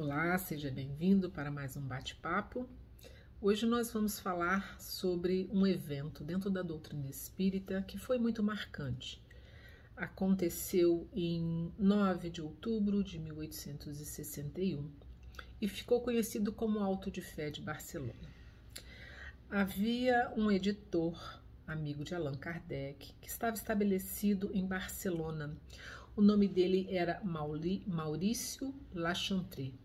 Olá, seja bem-vindo para mais um bate-papo. Hoje nós vamos falar sobre um evento dentro da doutrina espírita que foi muito marcante. Aconteceu em 9 de outubro de 1861 e ficou conhecido como Auto de Fé de Barcelona. Havia um editor, amigo de Allan Kardec, que estava estabelecido em Barcelona. O nome dele era Maurício Lachantre.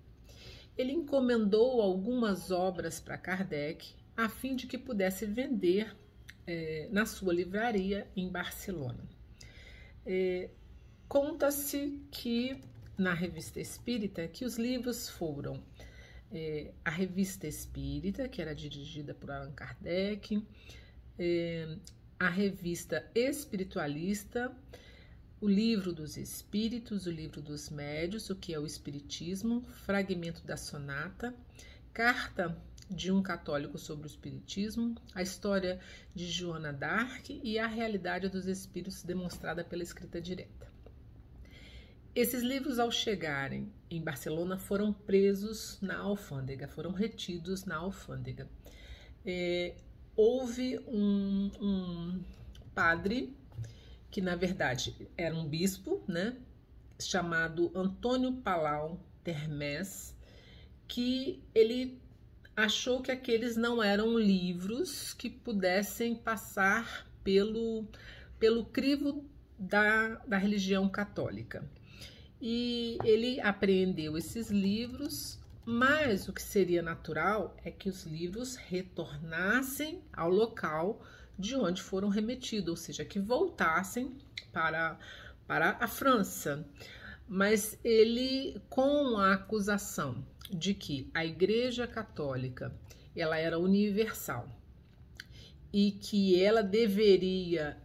Ele encomendou algumas obras para Kardec a fim de que pudesse vender na sua livraria em Barcelona. Conta-se que na Revista Espírita que os livros foram a Revista Espírita, que era dirigida por Allan Kardec, a Revista Espiritualista, o Livro dos Espíritos, o Livro dos Médios, o que é o Espiritismo, Fragmento da Sonata, Carta de um Católico sobre o Espiritismo, a História de Joana d'Arc e a Realidade dos Espíritos demonstrada pela escrita direta. Esses livros, ao chegarem em Barcelona, foram presos na alfândega, foram retidos na alfândega. Houve um padre, que na verdade era um bispo, né, chamado Antônio Palau Termes, que ele achou que aqueles não eram livros que pudessem passar pelo crivo da religião católica. E ele apreendeu esses livros, mas o que seria natural é que os livros retornassem ao local de onde foram remetidos, ou seja, que voltassem para a França. Mas ele, com a acusação de que a Igreja Católica ela era universal e que ela deveria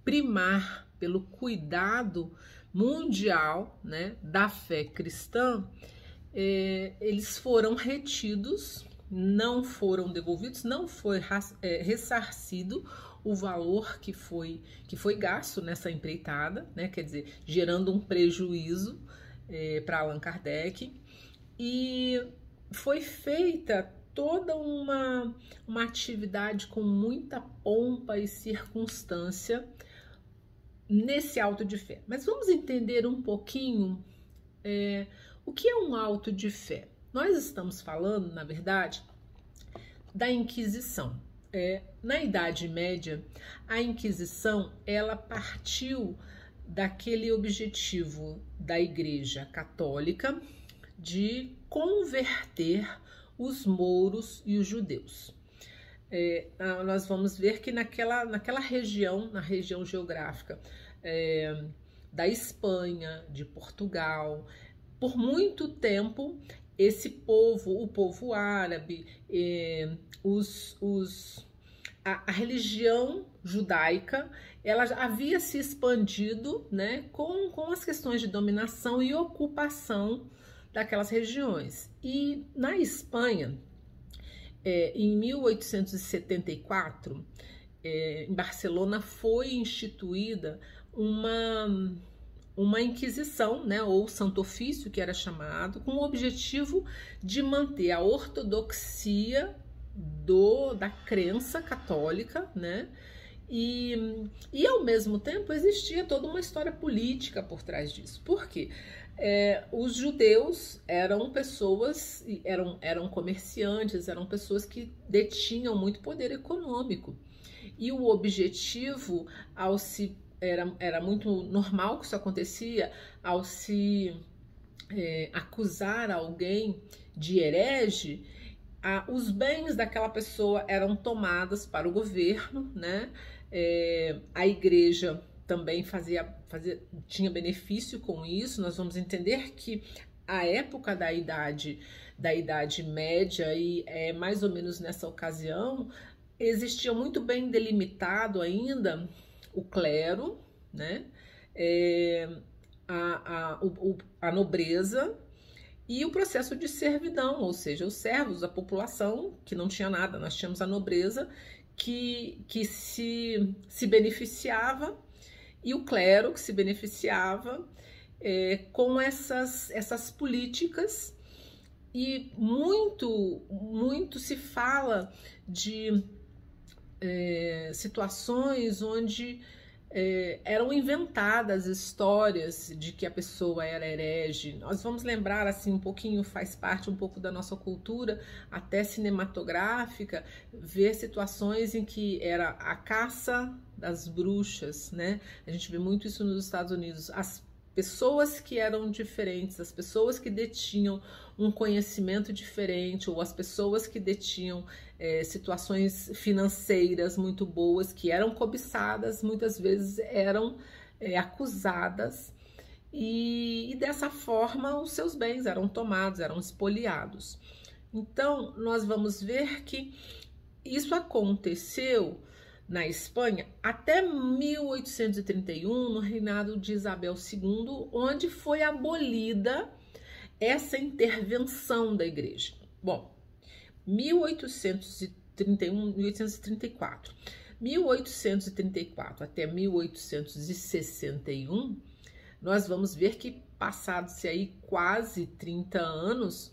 primar pelo cuidado mundial, né, da fé cristã, eles foram retidos, não foram devolvidos, não foi ressarcido o valor que foi gasto nessa empreitada, né? Quer dizer, gerando um prejuízo para Allan Kardec, e foi feita toda uma atividade com muita pompa e circunstância nesse auto de fé. Mas vamos entender um pouquinho o que é um auto de fé. Nós estamos falando, na verdade, da Inquisição. Na Idade Média, a Inquisição ela partiu daquele objetivo da Igreja Católica de converter os mouros e os judeus. Nós vamos ver que naquela região, na região geográfica da Espanha, de Portugal, por muito tempo, esse povo, o povo árabe, a religião judaica, ela havia se expandido, né, com as questões de dominação e ocupação daquelas regiões. E na Espanha, em 1874, em Barcelona, foi instituída uma Inquisição, né, ou Santo Ofício, que era chamado, com o objetivo de manter a ortodoxia da crença católica, né, e ao mesmo tempo existia toda uma história política por trás disso. Por quê? Os judeus eram pessoas, eram comerciantes, eram pessoas que detinham muito poder econômico, e o objetivo, era muito normal que isso acontecia, ao se acusar alguém de herege, os bens daquela pessoa eram tomados para o governo, né? A igreja também tinha benefício com isso. Nós vamos entender que a época da Idade Média, e mais ou menos nessa ocasião, existia muito bem delimitado ainda o clero, né? A nobreza e o processo de servidão, ou seja, os servos, a população que não tinha nada. Nós tínhamos a nobreza que se beneficiava, e o clero que se beneficiava, com essas políticas, e muito se fala de situações onde eram inventadas histórias de que a pessoa era herege. Nós vamos lembrar assim um pouquinho, faz parte um pouco da nossa cultura, até cinematográfica, ver situações em que era a caça das bruxas, né? A gente vê muito isso nos Estados Unidos. As pessoas que eram diferentes, as pessoas que detinham um conhecimento diferente, ou as pessoas que detinham situações financeiras muito boas, que eram cobiçadas, muitas vezes eram acusadas, e dessa forma os seus bens eram tomados, eram espoliados. Então, nós vamos ver que isso aconteceu na Espanha até 1831, no reinado de Isabel II, onde foi abolida essa intervenção da igreja. Bom, 1831, 1834. 1834 até 1861, nós vamos ver que passados-se aí quase 30 anos,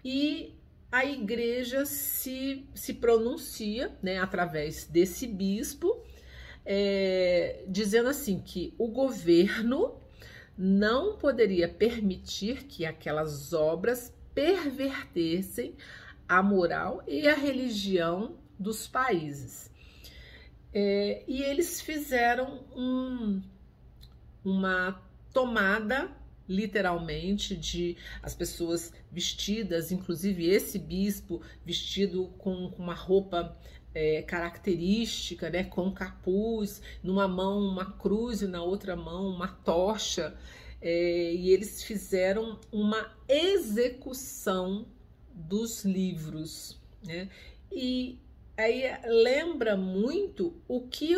e a igreja se pronuncia, né, através desse bispo, dizendo assim que o governo não poderia permitir que aquelas obras pervertessem a moral e a religião dos países. E eles fizeram uma tomada, literalmente, de as pessoas vestidas, inclusive esse bispo vestido com uma roupa característica, né, com capuz, numa mão uma cruz e na outra mão uma tocha, e eles fizeram uma execução dos livros, né? E aí lembra muito o que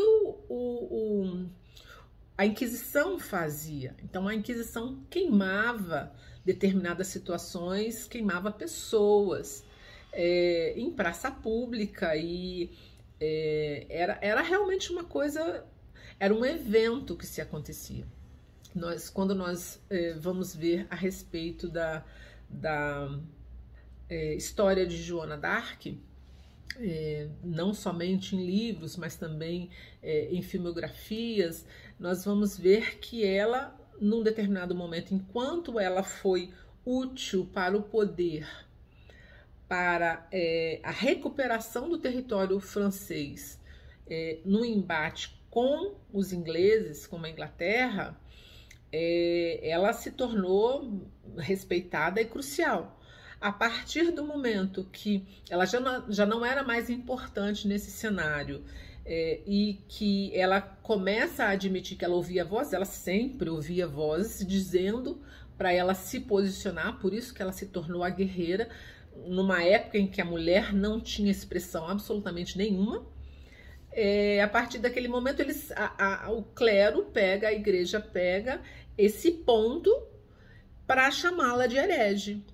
a Inquisição fazia. Então a Inquisição queimava determinadas situações, queimava pessoas em praça pública, e era realmente uma coisa, era um evento que se acontecia. Quando nós vamos ver a respeito da história de Joana d'Arc, não somente em livros, mas também em filmografias, nós vamos ver que ela, num determinado momento, enquanto ela foi útil para o poder, para a recuperação do território francês, no embate com os ingleses, com a Inglaterra, ela se tornou respeitada e crucial. A partir do momento que ela já não era mais importante nesse cenário, e que ela começa a admitir que ela ouvia voz, ela sempre ouvia vozes dizendo para ela se posicionar, por isso que ela se tornou a guerreira, numa época em que a mulher não tinha expressão absolutamente nenhuma. A partir daquele momento, o clero pega, a igreja pega esse ponto para chamá-la de herege.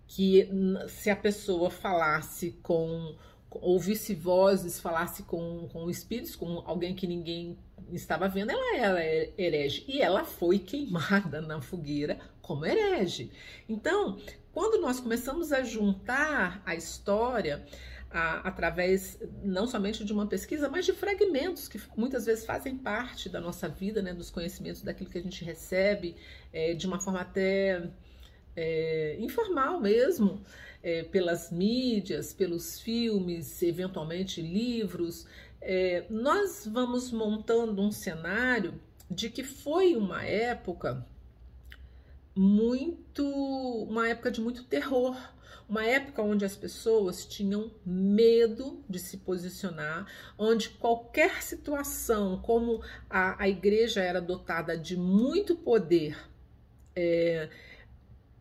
Que se a pessoa falasse ouvisse vozes, falasse com espíritos, com alguém que ninguém estava vendo, ela era herege, e ela foi queimada na fogueira como herege. Então, quando nós começamos a juntar a história através não somente de uma pesquisa, mas de fragmentos que muitas vezes fazem parte da nossa vida, né, dos conhecimentos, daquilo que a gente recebe de uma forma até informal mesmo, pelas mídias, pelos filmes, eventualmente livros, nós vamos montando um cenário de que foi uma época de muito terror, uma época onde as pessoas tinham medo de se posicionar, onde qualquer situação, como a igreja era dotada de muito poder,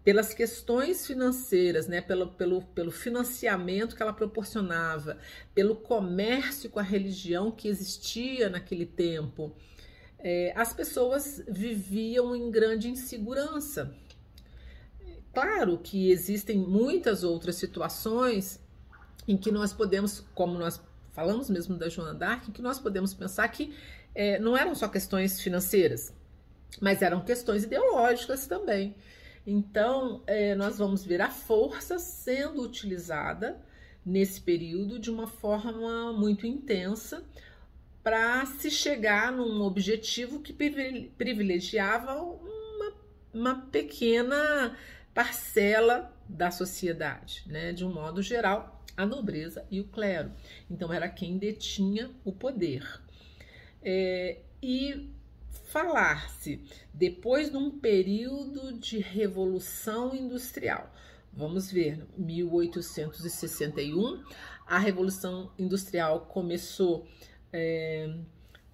pelas questões financeiras, né, pelo financiamento que ela proporcionava, pelo comércio com a religião que existia naquele tempo, as pessoas viviam em grande insegurança. Claro que existem muitas outras situações em que nós podemos, como nós falamos mesmo da Joana d'Arc, que nós podemos pensar que não eram só questões financeiras. mas eram questões ideológicas também. Então, nós vamos ver a força sendo utilizada nesse período de uma forma muito intensa para se chegar num objetivo que privilegiava uma pequena parcela da sociedade, né? De um modo geral, a nobreza e o clero. Então, era quem detinha o poder. E falar-se depois de um período de revolução industrial. Vamos ver, 1861, a revolução industrial começou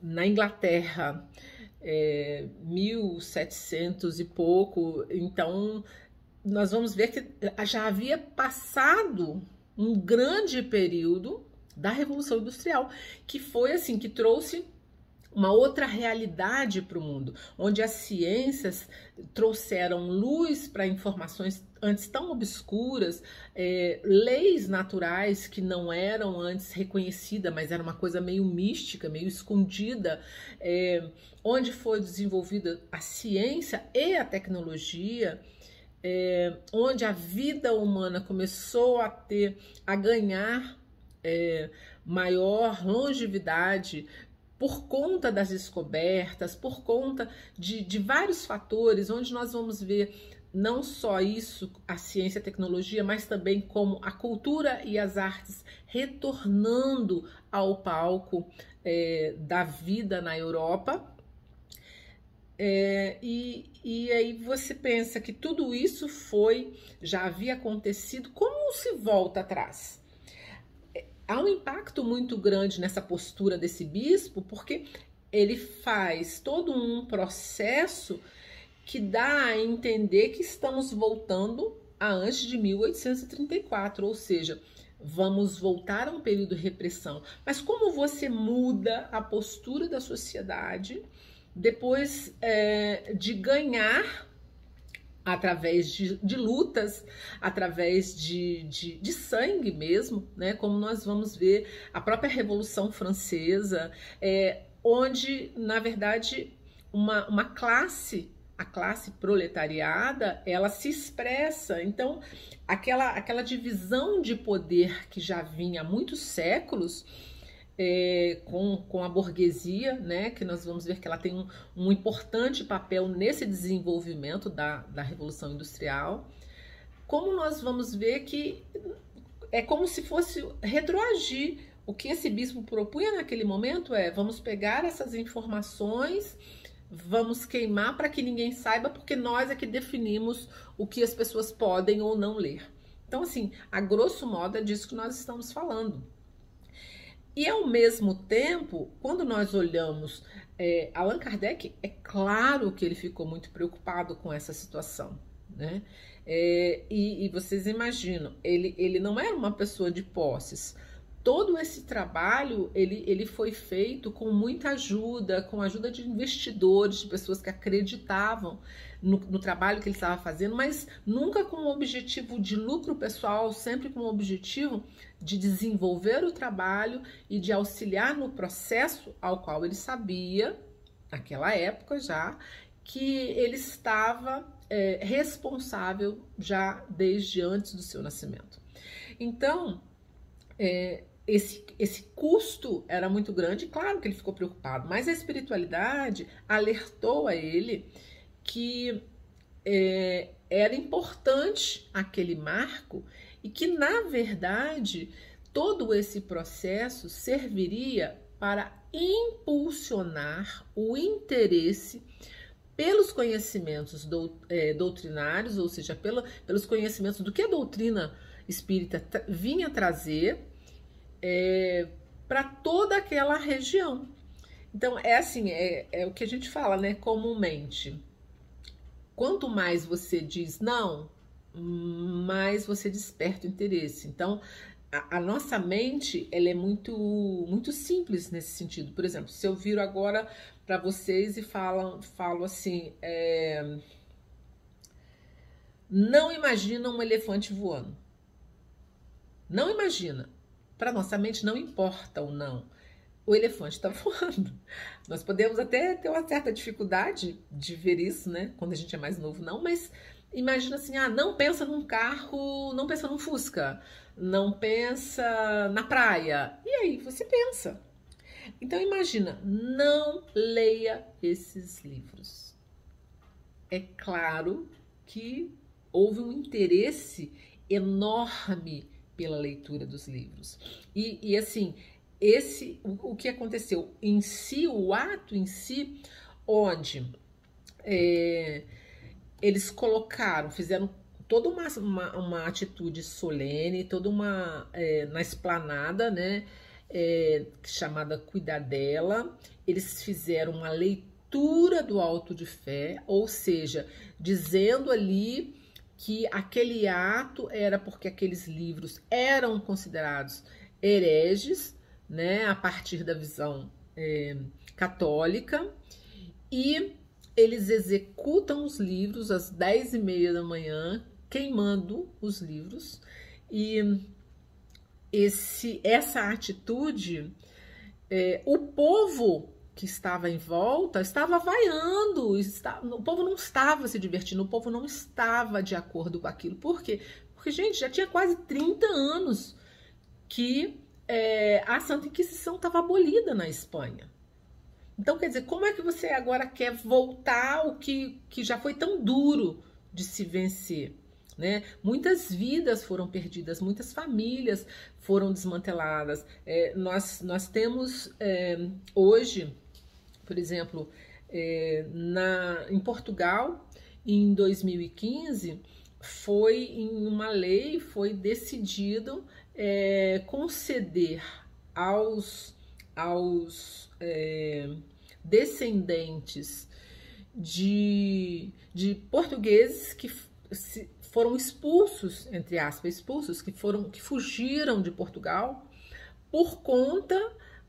na Inglaterra, 1700 e pouco. Então, nós vamos ver que já havia passado um grande período da revolução industrial, que foi assim, que trouxe uma outra realidade para o mundo, onde as ciências trouxeram luz para informações antes tão obscuras, leis naturais que não eram antes reconhecidas, mas era uma coisa meio mística, meio escondida, onde foi desenvolvida a ciência e a tecnologia, onde a vida humana começou a ganhar maior longevidade, por conta das descobertas, por conta de vários fatores, onde nós vamos ver não só isso, a ciência e a tecnologia, mas também como a cultura e as artes retornando ao palco da vida na Europa. E aí você pensa que tudo isso já havia acontecido. Como se volta atrás? Há um impacto muito grande nessa postura desse bispo, porque ele faz todo um processo que dá a entender que estamos voltando a antes de 1834, ou seja, vamos voltar a um período de repressão. Mas como você muda a postura da sociedade depois de ganhar através de lutas, através de sangue mesmo, né? Como nós vamos ver a própria Revolução Francesa, onde, na verdade, uma classe, a classe proletariada, ela se expressa. Então, aquela divisão de poder que já vinha há muitos séculos, com a burguesia, né, que nós vamos ver que ela tem um importante papel nesse desenvolvimento da Revolução Industrial, como nós vamos ver que é como se fosse retroagir. O que esse bispo propunha naquele momento vamos pegar essas informações, vamos queimar para que ninguém saiba, porque nós é que definimos o que as pessoas podem ou não ler. Então, assim, a grosso modo é disso que nós estamos falando. E, ao mesmo tempo, quando nós olhamos Allan Kardec, é claro que ele ficou muito preocupado com essa situação, né? E vocês imaginam, ele não era uma pessoa de posses. Todo esse trabalho, ele foi feito com muita ajuda, com a ajuda de investidores, de pessoas que acreditavam no trabalho que ele estava fazendo, mas nunca com o objetivo de lucro pessoal, sempre com o objetivo de desenvolver o trabalho e de auxiliar no processo ao qual ele sabia, naquela época já, que ele estava responsável já desde antes do seu nascimento. Então, esse custo era muito grande, claro que ele ficou preocupado, mas a espiritualidade alertou a ele que era importante aquele marco e que, na verdade, todo esse processo serviria para impulsionar o interesse pelos conhecimentos doutrinários, ou seja, pelos conhecimentos do que a doutrina espírita vinha trazer para toda aquela região. Então, assim, é o que a gente fala, né, comumente. Quanto mais você diz não, mais você desperta o interesse. Então, a nossa mente, ela é muito simples nesse sentido. Por exemplo, se eu viro agora para vocês e falo assim, não imagina um elefante voando. Não imagina. Para nossa mente não importa o não. o elefante está voando. Nós podemos até ter uma certa dificuldade de ver isso, né? Quando a gente é mais novo, não, mas imagina assim, não pensa num carro, não pensa num Fusca, não pensa na praia. E aí, você pensa. Então imagina, não leia esses livros. É claro que houve um interesse enorme pela leitura dos livros. E assim, o que aconteceu em si, o ato em si, onde eles fizeram toda uma atitude solene, toda na esplanada, né, chamada Cuidadela, eles fizeram uma leitura do auto de fé, ou seja, dizendo ali que aquele ato era porque aqueles livros eram considerados hereges, né, a partir da visão católica, e eles executam os livros às 10h30 da manhã, queimando os livros, e essa atitude, o povo que estava em volta estava vaiando, o povo não estava se divertindo, o povo não estava de acordo com aquilo. Por quê? Porque, gente, já tinha quase 30 anos que a Santa Inquisição estava abolida na Espanha. Então, quer dizer, como é que você agora quer voltar ao que já foi tão duro de se vencer? Né? Muitas vidas foram perdidas, muitas famílias foram desmanteladas. Nós temos hoje, por exemplo, em Portugal, em 2015, em uma lei, foi decidido conceder aos descendentes de portugueses que foram expulsos, entre aspas, que fugiram de Portugal por conta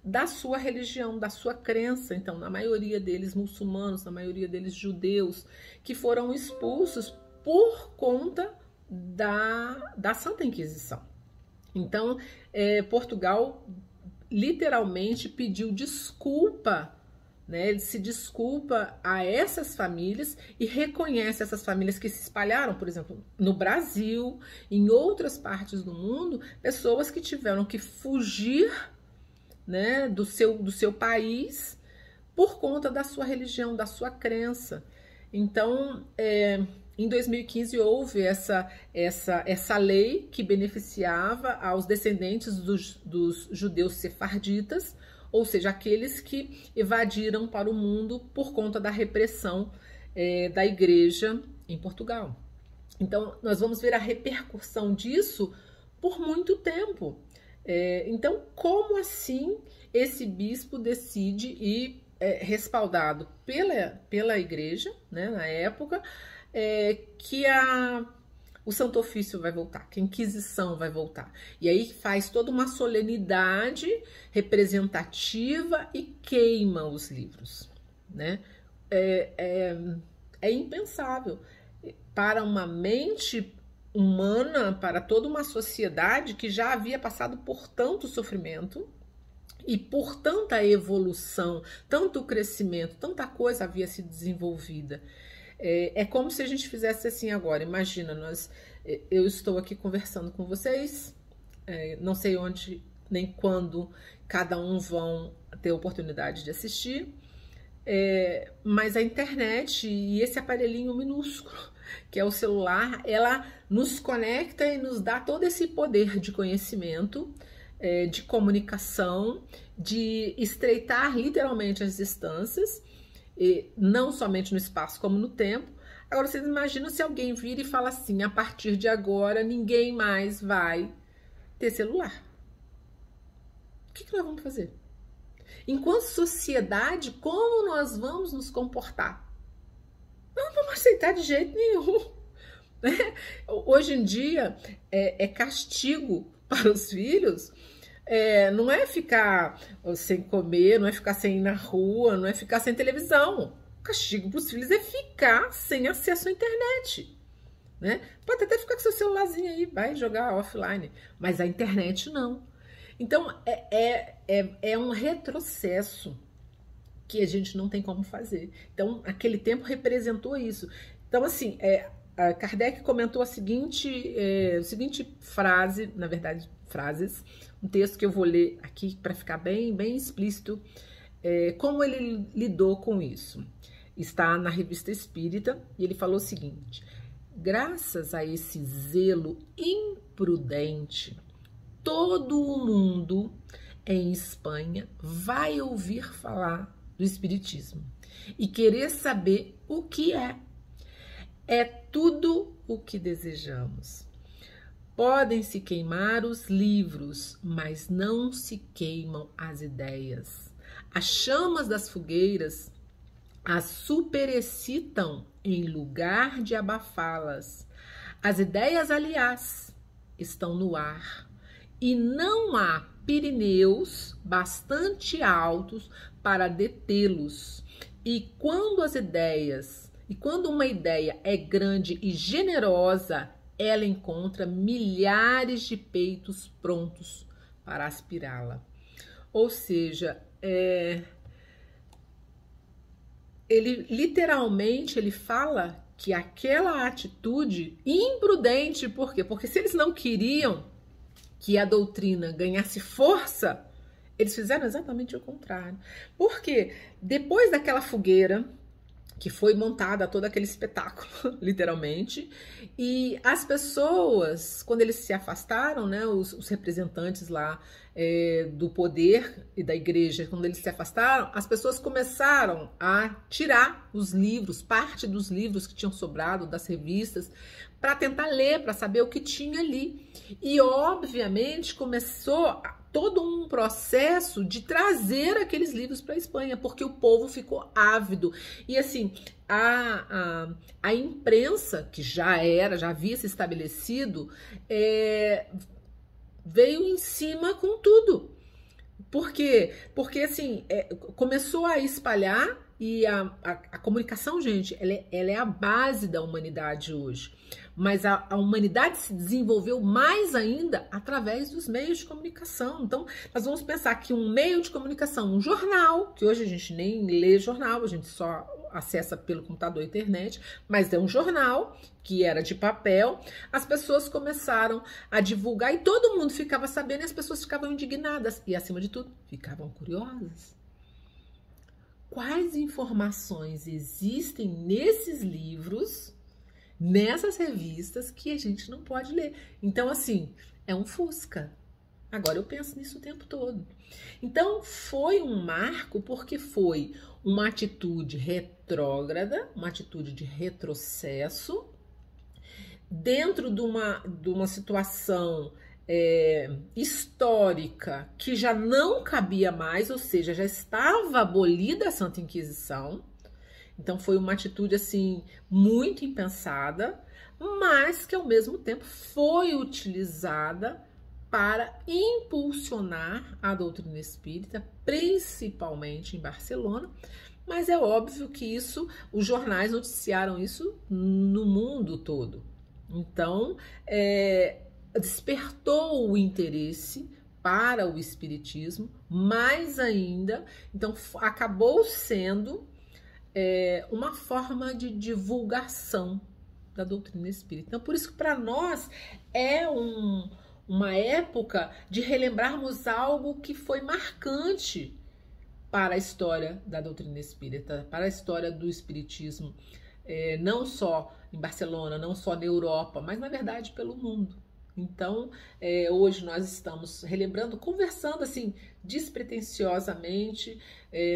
da sua religião, da sua crença. Então, na maioria deles muçulmanos, na maioria deles judeus, que foram expulsos por conta da Santa Inquisição. Então, Portugal literalmente pediu desculpa, né? Ele se desculpa a essas famílias e reconhece essas famílias que se espalharam, por exemplo, no Brasil, em outras partes do mundo, pessoas que tiveram que fugir, né, do seu país por conta da sua religião, da sua crença. Então, em 2015 houve essa lei que beneficiava aos descendentes dos judeus sefarditas, ou seja, aqueles que evadiram para o mundo por conta da repressão da igreja em Portugal. Então, nós vamos ver a repercussão disso por muito tempo. Então, como assim esse bispo decide ir respaldado pela igreja, né, na época, que o Santo Ofício vai voltar, que a Inquisição vai voltar. E aí faz toda uma solenidade representativa e queima os livros, né? É impensável para uma mente humana, para toda uma sociedade que já havia passado por tanto sofrimento e por tanta evolução, tanto crescimento, tanta coisa havia se desenvolvida. É como se a gente fizesse assim agora. Imagina, eu estou aqui conversando com vocês, não sei onde nem quando cada um vão ter oportunidade de assistir, mas a internet e esse aparelhinho minúsculo, que é o celular, ela nos conecta e nos dá todo esse poder de conhecimento, de comunicação, de estreitar literalmente as distâncias, não somente no espaço como no tempo. Agora, vocês imaginam se alguém vira e fala assim: a partir de agora ninguém mais vai ter celular. O que nós vamos fazer? Enquanto sociedade, como nós vamos nos comportar? Não vamos aceitar de jeito nenhum. Hoje em dia é castigo para os filhos. Não é ficar sem comer, não é ficar sem ir na rua, não é ficar sem televisão. O castigo para os filhos é ficar sem acesso à internet, né? Pode até ficar com seu celularzinho aí, vai jogar offline, mas a internet não. Então, é um retrocesso que a gente não tem como fazer. Então, aquele tempo representou isso. Então, assim, Kardec comentou a seguinte frase, na verdade, frases, um texto que eu vou ler aqui para ficar bem explícito, como ele lidou com isso. Está na Revista Espírita, e ele falou o seguinte: graças a esse zelo imprudente, todo o mundo em Espanha vai ouvir falar do Espiritismo e querer saber o que é. É tudo o que desejamos. Podem se queimar os livros, mas não se queimam as ideias. As chamas das fogueiras as superexcitam em lugar de abafá-las. As ideias, aliás, estão no ar e não há Pirineus bastante altos para detê-los. E quando uma ideia é grande e generosa, ela encontra milhares de peitos prontos para aspirá-la. Ou seja, ele literalmente fala que aquela atitude imprudente, por quê? Porque se eles não queriam que a doutrina ganhasse força, eles fizeram exatamente o contrário. Porque depois daquela fogueira que foi montada, todo aquele espetáculo, literalmente, e as pessoas, quando eles se afastaram, né, os representantes lá do poder e da igreja, quando eles se afastaram, as pessoas começaram a tirar os livros, parte dos livros que tinham sobrado das revistas, para tentar ler, para saber o que tinha ali. E, obviamente, começou todo um processo de trazer aqueles livros para a Espanha, porque o povo ficou ávido. E assim, a imprensa, que já havia se estabelecido, veio em cima com tudo. Por quê? Porque assim, começou a espalhar, e a comunicação, gente, ela é a base da humanidade hoje. Mas a humanidade se desenvolveu mais ainda através dos meios de comunicação. Então, nós vamos pensar que um meio de comunicação, um jornal, que hoje a gente nem lê jornal, a gente só acessa pelo computador e internet, mas é um jornal que era de papel, as pessoas começaram a divulgar e todo mundo ficava sabendo e as pessoas ficavam indignadas e, acima de tudo, ficavam curiosas. Quais informações existem nesses livros, nessas revistas, que a gente não pode ler? Então, assim, é um fusca. Agora eu penso nisso o tempo todo. Então, foi um marco porque foi uma atitude retrógrada, uma atitude de retrocesso, dentro de uma situação histórica que já não cabia mais, ou seja, já estava abolida a Santa Inquisição. Então foi uma atitude assim muito impensada, mas que ao mesmo tempo foi utilizada para impulsionar a doutrina espírita, principalmente em Barcelona. Mas é óbvio que os jornais noticiaram isso no mundo todo. Então, despertou o interesse para o espiritismo, mais ainda, então acabou sendo uma forma de divulgação da doutrina espírita. Então, por isso que para nós é uma época de relembrarmos algo que foi marcante para a história da doutrina espírita, para a história do espiritismo, não só em Barcelona, não só na Europa, mas na verdade pelo mundo. Então, hoje nós estamos relembrando, conversando assim, despretensiosamente,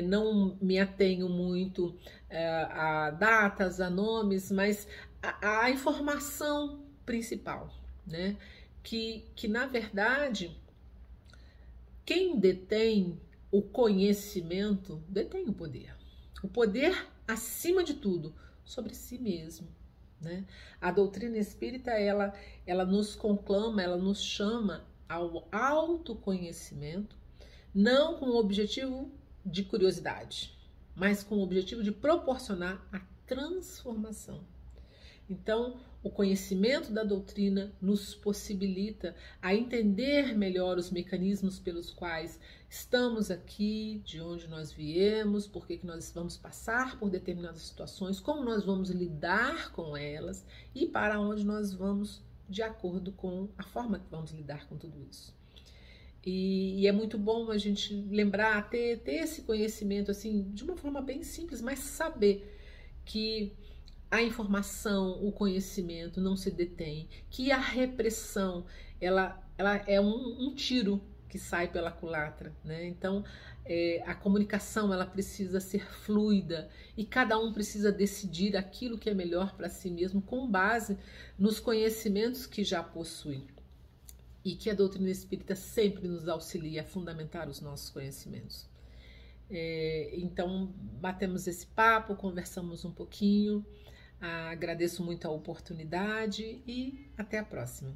não me atenho muito a datas, a nomes, mas a informação principal, né? Que na verdade, quem detém o conhecimento detém o poder. O poder, acima de tudo, sobre si mesmo. Né? A doutrina espírita, ela nos conclama, ela nos chama ao autoconhecimento, não com o objetivo de curiosidade, mas com o objetivo de proporcionar a transformação. Então, o conhecimento da doutrina nos possibilita a entender melhor os mecanismos pelos quais estamos aqui, de onde nós viemos, por que nós vamos passar por determinadas situações, como nós vamos lidar com elas e para onde nós vamos de acordo com a forma que vamos lidar com tudo isso. E é muito bom a gente lembrar, ter esse conhecimento assim, de uma forma bem simples, mas saber que a informação, o conhecimento não se detém, que a repressão ela é um tiro que sai pela culatra, né? Então a comunicação ela precisa ser fluida e cada um precisa decidir aquilo que é melhor para si mesmo com base nos conhecimentos que já possui. E que a doutrina espírita sempre nos auxilia a fundamentar os nossos conhecimentos. Então, batemos esse papo, conversamos um pouquinho, agradeço muito a oportunidade e até a próxima.